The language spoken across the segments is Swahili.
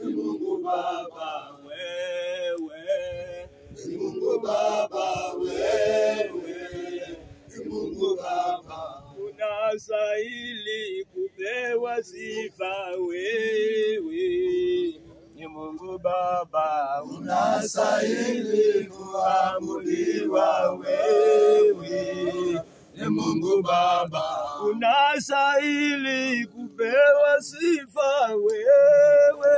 Mungu Baba wewe, Mungu Baba wewe, Mungu Baba unastahili kupewa sifa wewe. Ni Mungu Baba unastahili kuabudiwa wewe. Ni Mungu Baba unastahili kupewa sifa wewe.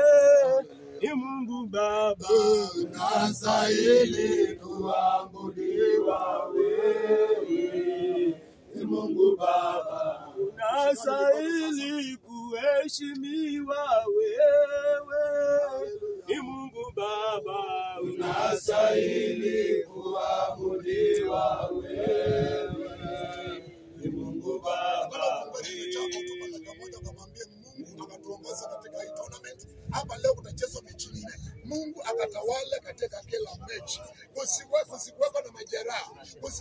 Ni Mungu Baba unastahili kuabudiwa wewe. Ni Mungu Baba unastahili kuheshimiwa wewe. Ni Mungu Baba unastahili kuabudiwa wewe. Ni Mungu Baba. Mungu akatuongoza katika hii tournament. Hapa leo kutachezwa mechi 4. Mungu akatawale katika kila mechi. Kusiwepo na majeraha.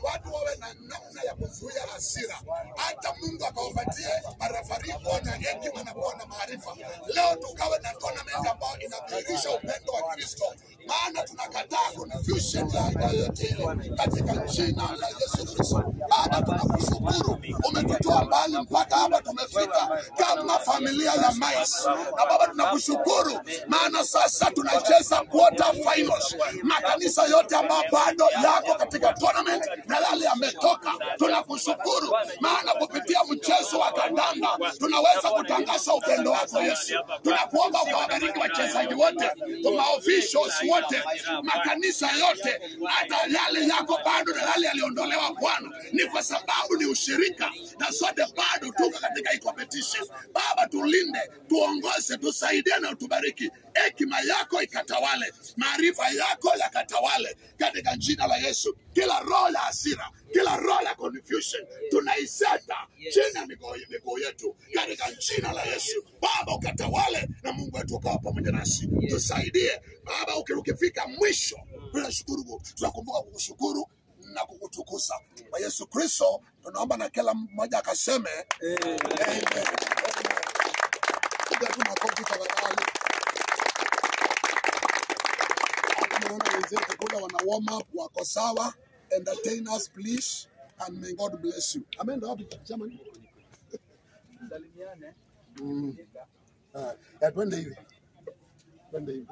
Watu wawe na namna ya kuzuia hasira. Hata Mungu akawapatie marafari kuwa na hekima na kuwa na maarifa. Leo tukawe na tournament ambayo inadhihirisha upendo wa Kristo. Maana tunakataa confusion ya aina yote katika jina la Yesu Kristo. Baba, tunakushukuru umetutoa mbali mpaka hapa tumefika kama familia ya Mais. Na Baba, tunakushukuru maana sasa tunacheza quarter finals. Makanisa yote ambayo bado yako katika tournament na yale yametoka, tunakushukuru maana kupitia mchezo wa kandanda tunaweza kutangaza upendo wako Yesu. Tunakuomba ukawabariki wachezaji wote, maofficials wote, makanisa yote, hata yale yako bado na yale yaliondolewa Bwana, ni kwa sababu ni ushirika na sote bado tuko katika hii competition. Baba, tulinde, tuongoze, tusaidie na utubariki. Hekima yako ikatawale, maarifa yako yakatawale katika jina la Yesu. Kila roho ya hasira, kila roho ya confusion tunaiseta chini ya miguu yetu katika jina la Yesu. Baba, ukatawale na Mungu wetu ukawa pamoja nasi. Tusaidie Baba, ukifika mwisho tunashukuru, tunakumbuka kukushukuru na kukutukuza. Kwa Yesu Kristo tunaomba na kila mmoja akaseme amen. Wana warm up, wako sawa. Entertain us please and may God bless you. Amen. Jamani. Salimiane. Twende hivi.